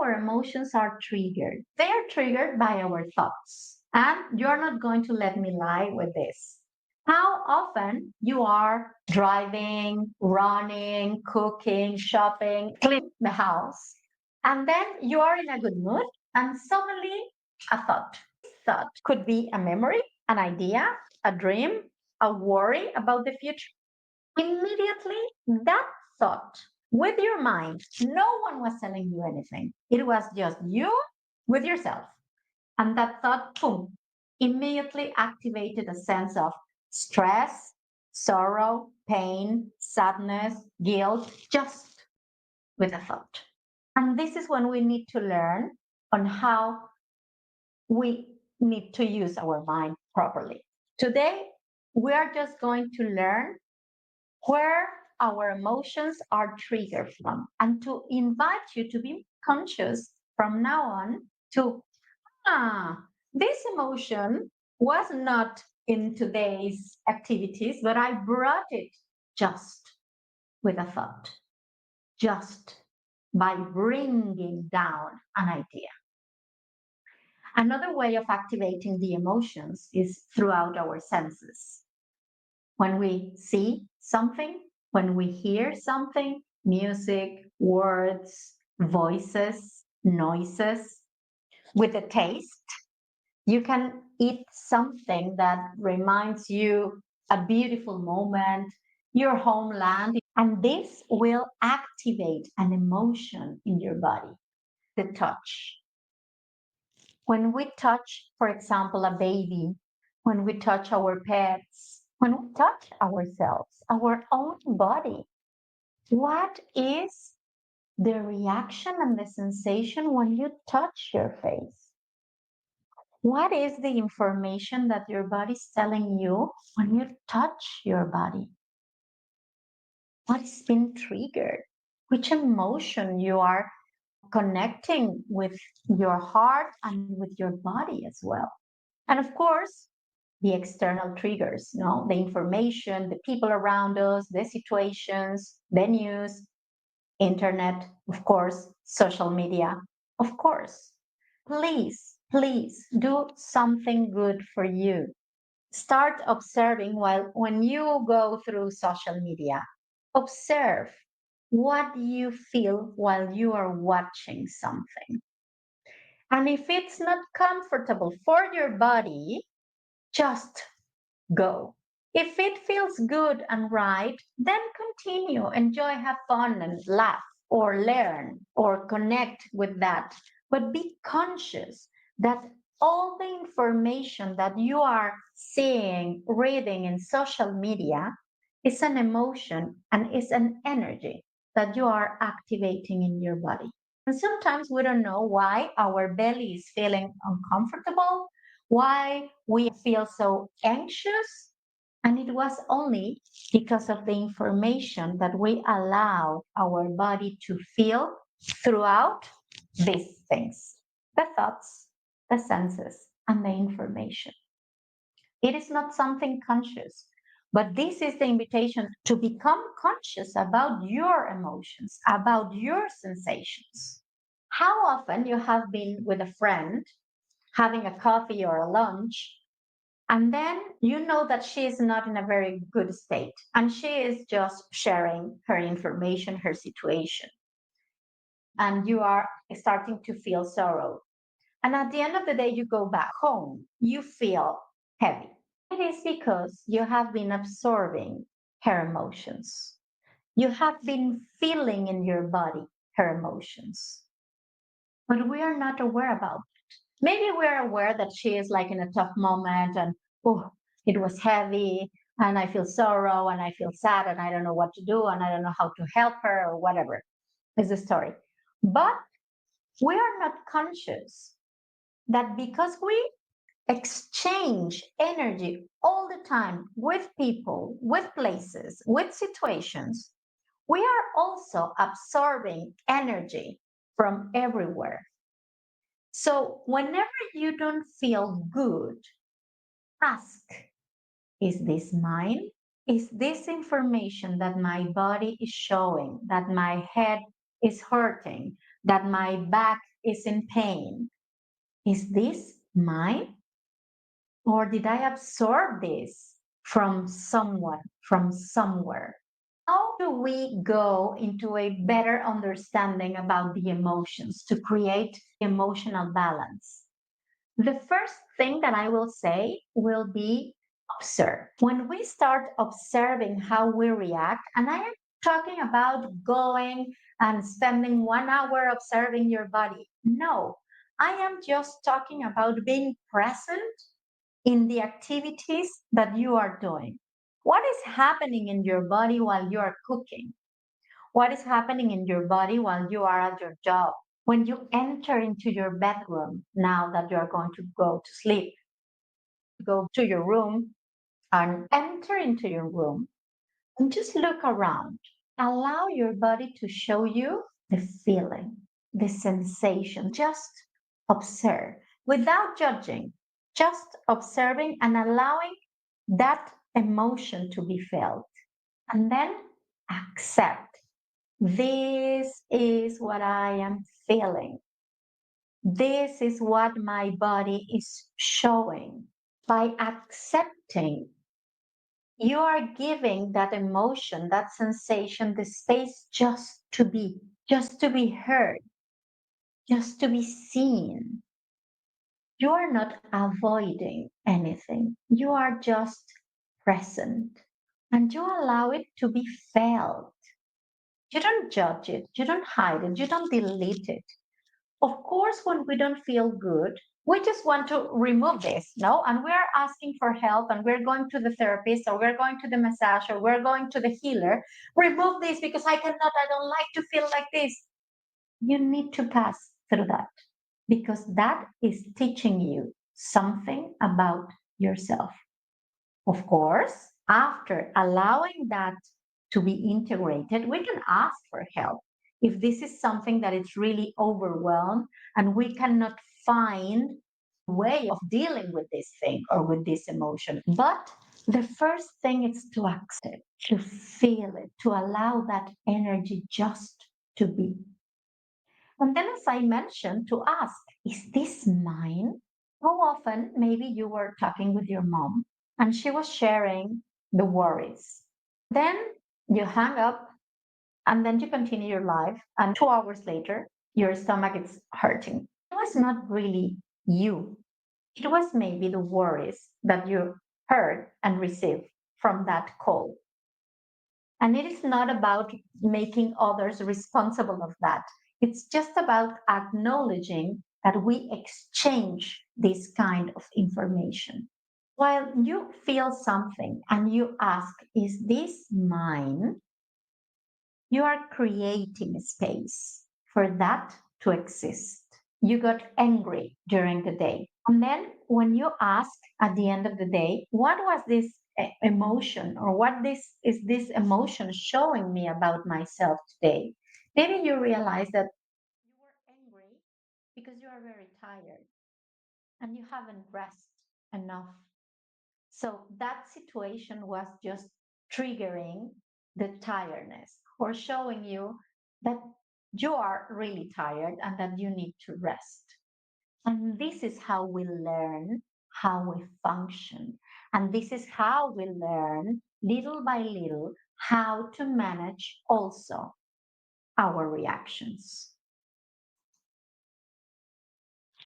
our emotions are triggered? They are triggered by our thoughts. And you're not going to let me lie with this. How often you are driving, running, cooking, shopping, cleaning the house, and then you are in a good mood, and suddenly a thought. Thought could be a memory, an idea, a dream, a worry about the future. Immediately, that thought with your mind, no one was telling you anything. It was just you with yourself. And that thought, boom, immediately activated a sense of stress, sorrow, pain, sadness, guilt, just with a thought. And this is when we need to learn on how we need to use our mind properly. Today, we are just going to learn where our emotions are triggered from and to invite you to be conscious from now on to this emotion was not in today's activities, but I brought it just with a thought, just by bringing down an idea. Another way of activating the emotions is throughout our senses. When we see something, when we hear something, music, words, voices, noises, with a taste, you can eat something that reminds you a beautiful moment, your homeland, and this will activate an emotion in your body. The touch. When we touch, for example, a baby, when we touch our pets, when we touch ourselves, our own body, what is the reaction and the sensation when you touch your face? What is the information that your body is telling you when you touch your body? What is being triggered? Which emotion you are connecting with your heart and with your body as well? And of course, the external triggers, the information, the people around us, the situations, the news, internet, of course, social media, of course. Please do something good for you. Start observing while when you go through social media. Observe what you feel while you are watching something. And if it's not comfortable for your body, just go. If it feels good and right, then continue, enjoy, have fun, and laugh, or learn, or connect with that. But be conscious that all the information that you are seeing, reading in social media is an emotion and is an energy that you are activating in your body. And sometimes we don't know why our belly is feeling uncomfortable, why we feel so anxious. And it was only because of the information that we allow our body to feel throughout these things, the thoughts, the senses, and the information. It is not something conscious, but this is the invitation to become conscious about your emotions, about your sensations. How often you have been with a friend having a coffee or a lunch, and then you know that she is not in a very good state and she is just sharing her information, her situation, and you are starting to feel sorrow. And at the end of the day, you go back home, you feel heavy. It is because you have been absorbing her emotions. You have been feeling in your body her emotions, but we are not aware about it. Maybe we're aware that she is like in a tough moment and, oh, it was heavy and I feel sorrow and I feel sad and I don't know what to do and I don't know how to help her or whatever is the story. But we are not conscious that because we exchange energy all the time with people, with places, with situations, we are also absorbing energy from everywhere. So, whenever you don't feel good, ask, is this mine? Is this information that my body is showing, that my head is hurting, that my back is in pain. Is this mine? Or did I absorb this from someone, from somewhere? How do we go into a better understanding about the emotions to create emotional balance? The first thing that I will say will be observe. When we start observing how we react, and I am talking about going and spending 1 hour observing your body. No, I am just talking about being present in the activities that you are doing. What is happening in your body while you are cooking? What is happening in your body while you are at your job? When you enter into your bedroom, now that you are going to go to sleep, go to your room and enter into your room and just look around. Allow your body to show you the feeling, the sensation. Just observe without judging, just observing and allowing that emotion to be felt. And then accept this is what I am feeling. This is what my body is showing. By accepting, you are giving that emotion, that sensation, the space just to be heard, just to be seen. You are not avoiding anything. You are just present and you allow it to be felt. You don't judge it, you don't hide it, you don't delete it. Of course, when we don't feel good, we just want to remove this, no? And we're asking for help and we're going to the therapist or we're going to the massage or we're going to the healer. Remove this because I don't like to feel like this. You need to pass through that because that is teaching you something about yourself. Of course, after allowing that to be integrated, we can ask for help. If this is something that is really overwhelmed and we cannot find a way of dealing with this thing or with this emotion. But the first thing is to accept it, to feel it, to allow that energy just to be. And then, as I mentioned, to ask, is this mine? How often, maybe you were talking with your mom and she was sharing the worries. Then you hang up and then you continue your life. And 2 hours later, your stomach is hurting. It was not really you, it was maybe the worries that you heard and received from that call. And it is not about making others responsible of that. It's just about acknowledging that we exchange this kind of information. While you feel something and you ask, is this mine? You are creating space for that to exist. You got angry during the day. And then when you ask at the end of the day, what was this emotion or what this is this emotion showing me about myself today? Maybe you realize that you were angry because you are very tired and you haven't rested enough. So that situation was just triggering the tiredness or showing you that you are really tired and that you need to rest. And this is how we learn how we function. And this is how we learn little by little how to manage also our reactions.